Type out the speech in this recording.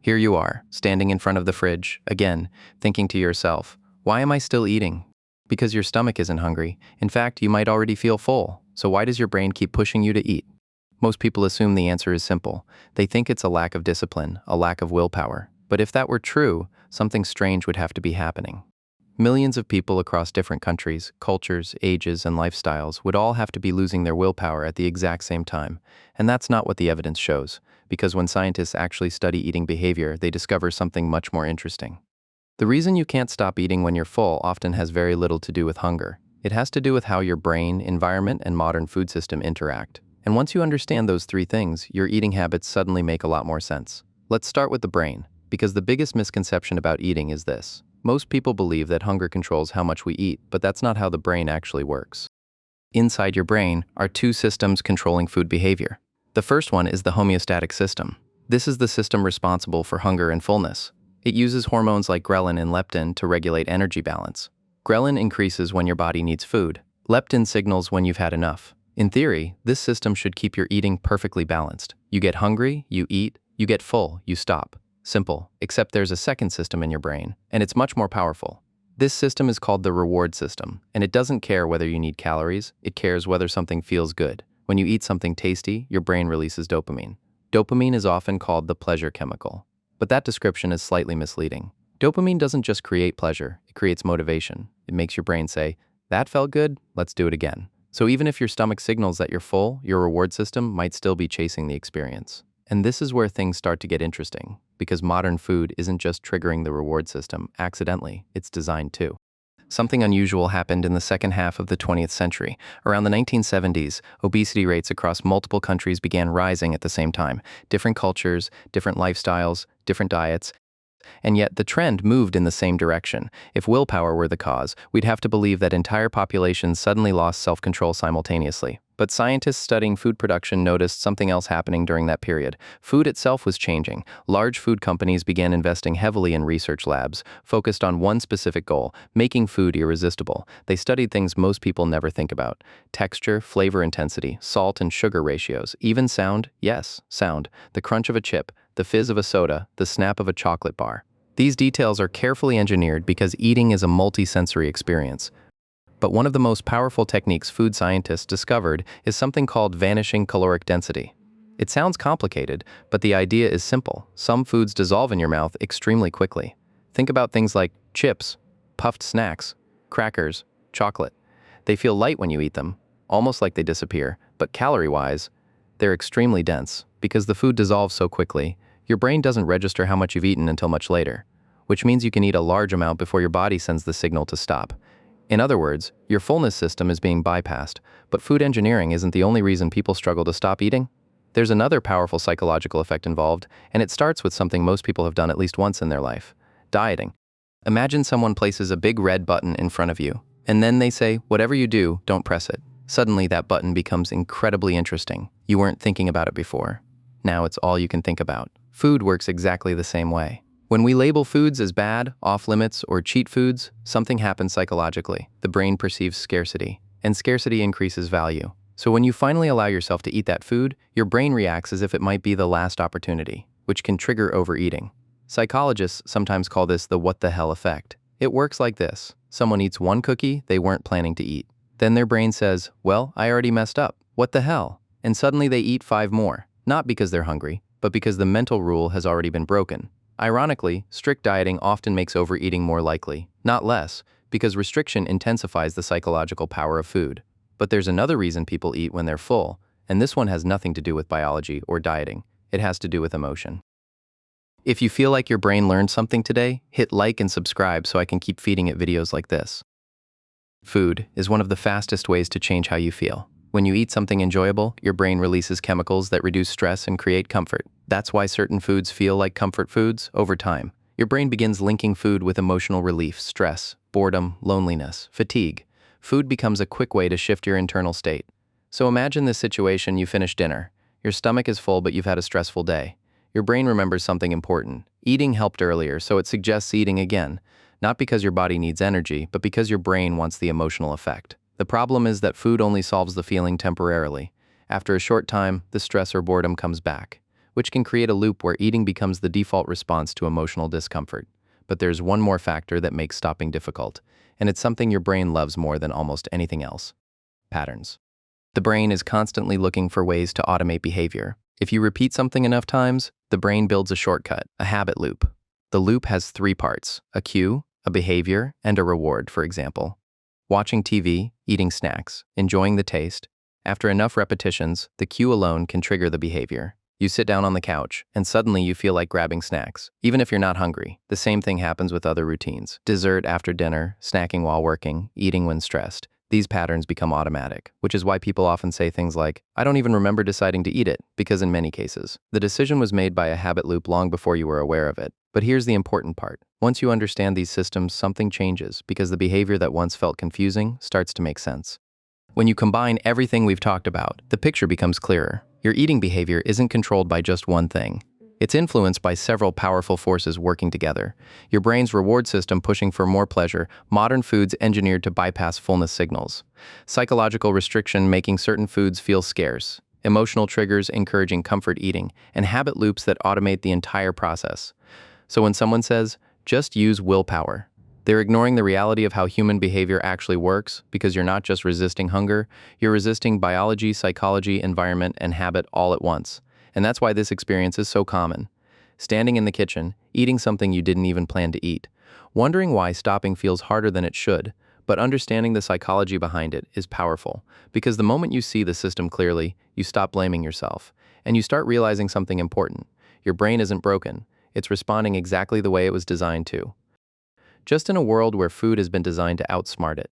Here you are, standing in front of the fridge, again, thinking to yourself, why am I still eating? Because your stomach isn't hungry. In fact, you might already feel full. So why does your brain keep pushing you to eat? Most people assume the answer is simple. They think it's a lack of discipline, a lack of willpower. But if that were true, something strange would have to be happening. Millions of people across different countries, cultures, ages, and lifestyles would all have to be losing their willpower at the exact same time. And that's not what the evidence shows, because when scientists actually study eating behavior, they discover something much more interesting. The reason you can't stop eating when you're full often has very little to do with hunger. It has to do with how your brain, environment, and modern food system interact. And once you understand those three things, your eating habits suddenly make a lot more sense. Let's start with the brain, because the biggest misconception about eating is this. Most people believe that hunger controls how much we eat, but that's not how the brain actually works. Inside your brain are two systems controlling food behavior. The first one is the homeostatic system. This is the system responsible for hunger and fullness. It uses hormones like ghrelin and leptin to regulate energy balance. Ghrelin increases when your body needs food. Leptin signals when you've had enough. In theory, this system should keep your eating perfectly balanced. You get hungry, you eat, you get full, you stop. Simple, except there's a second system in your brain, and it's much more powerful. This system is called the reward system, and it doesn't care whether you need calories, it cares whether something feels good. When you eat something tasty, your brain releases dopamine. Dopamine is often called the pleasure chemical, but that description is slightly misleading. Dopamine doesn't just create pleasure, it creates motivation. It makes your brain say, that felt good, let's do it again. So even if your stomach signals that you're full, your reward system might still be chasing the experience. And this is where things start to get interesting, because modern food isn't just triggering the reward system accidentally, it's designed to. Something unusual happened in the second half of the 20th century. Around the 1970s, obesity rates across multiple countries began rising at the same time. Different cultures, different lifestyles, different diets. And yet the trend moved in the same direction. If willpower were the cause, we'd have to believe that entire populations suddenly lost self-control simultaneously. But scientists studying food production noticed something else happening during that period. Food itself was changing. Large food companies began investing heavily in research labs, focused on one specific goal, making food irresistible. They studied things most people never think about: texture, flavor intensity, salt and sugar ratios, even sound. Yes, sound. The crunch of a chip, the fizz of a soda, the snap of a chocolate bar. These details are carefully engineered because eating is a multi-sensory experience. But one of the most powerful techniques food scientists discovered is something called vanishing caloric density. It sounds complicated, but the idea is simple. Some foods dissolve in your mouth extremely quickly. Think about things like chips, puffed snacks, crackers, chocolate. They feel light when you eat them, almost like they disappear, but calorie-wise, they're extremely dense. Because the food dissolves so quickly, your brain doesn't register how much you've eaten until much later, which means you can eat a large amount before your body sends the signal to stop. In other words, your fullness system is being bypassed, but food engineering isn't the only reason people struggle to stop eating. There's another powerful psychological effect involved, and it starts with something most people have done at least once in their life: dieting. Imagine someone places a big red button in front of you, and then they say, whatever you do, don't press it. Suddenly that button becomes incredibly interesting. You weren't thinking about it before. Now it's all you can think about. Food works exactly the same way. When we label foods as bad, off-limits, or cheat foods, something happens psychologically. The brain perceives scarcity, and scarcity increases value. So when you finally allow yourself to eat that food, your brain reacts as if it might be the last opportunity, which can trigger overeating. Psychologists sometimes call this the what the hell effect. It works like this. Someone eats one cookie they weren't planning to eat. Then their brain says, well, I already messed up. What the hell? And suddenly they eat 5 more. Not because they're hungry, but because the mental rule has already been broken. Ironically, strict dieting often makes overeating more likely, not less, because restriction intensifies the psychological power of food. But there's another reason people eat when they're full, and this one has nothing to do with biology or dieting. It has to do with emotion. If you feel like your brain learned something today, hit like and subscribe so I can keep feeding it videos like this. Food is one of the fastest ways to change how you feel. When you eat something enjoyable, your brain releases chemicals that reduce stress and create comfort. That's why certain foods feel like comfort foods over time. Your brain begins linking food with emotional relief, stress, boredom, loneliness, fatigue. Food becomes a quick way to shift your internal state. So imagine this situation: you finish dinner. Your stomach is full, but you've had a stressful day. Your brain remembers something important. Eating helped earlier, so it suggests eating again. Not because your body needs energy, but because your brain wants the emotional effect. The problem is that food only solves the feeling temporarily. After a short time, the stress or boredom comes back. which can create a loop where eating becomes the default response to emotional discomfort. But there's one more factor that makes stopping difficult, and it's something your brain loves more than almost anything else: patterns. The brain is constantly looking for ways to automate behavior. If you repeat something enough times, the brain builds a shortcut, a habit loop. The loop has three parts: a cue, a behavior, and a reward. For example, watching TV, eating snacks, enjoying the taste. After enough repetitions, the cue alone can trigger the behavior. You sit down on the couch, and suddenly you feel like grabbing snacks, even if you're not hungry. The same thing happens with other routines: dessert after dinner, snacking while working, eating when stressed. These patterns become automatic, which is why people often say things like, "I don't even remember deciding to eat it," because in many cases, the decision was made by a habit loop long before you were aware of it. But here's the important part. Once you understand these systems, something changes, because the behavior that once felt confusing starts to make sense. When you combine everything we've talked about, the picture becomes clearer. Your eating behavior isn't controlled by just one thing. It's influenced by several powerful forces working together. Your brain's reward system pushing for more pleasure, modern foods engineered to bypass fullness signals, psychological restriction making certain foods feel scarce, emotional triggers encouraging comfort eating, and habit loops that automate the entire process. So when someone says, "just use willpower," they're ignoring the reality of how human behavior actually works, because you're not just resisting hunger, you're resisting biology, psychology, environment, and habit all at once. And that's why this experience is so common. Standing in the kitchen, eating something you didn't even plan to eat, wondering why stopping feels harder than it should, but understanding the psychology behind it is powerful, because the moment you see the system clearly, you stop blaming yourself, and you start realizing something important. Your brain isn't broken, it's responding exactly the way it was designed to. Just in a world where food has been designed to outsmart it.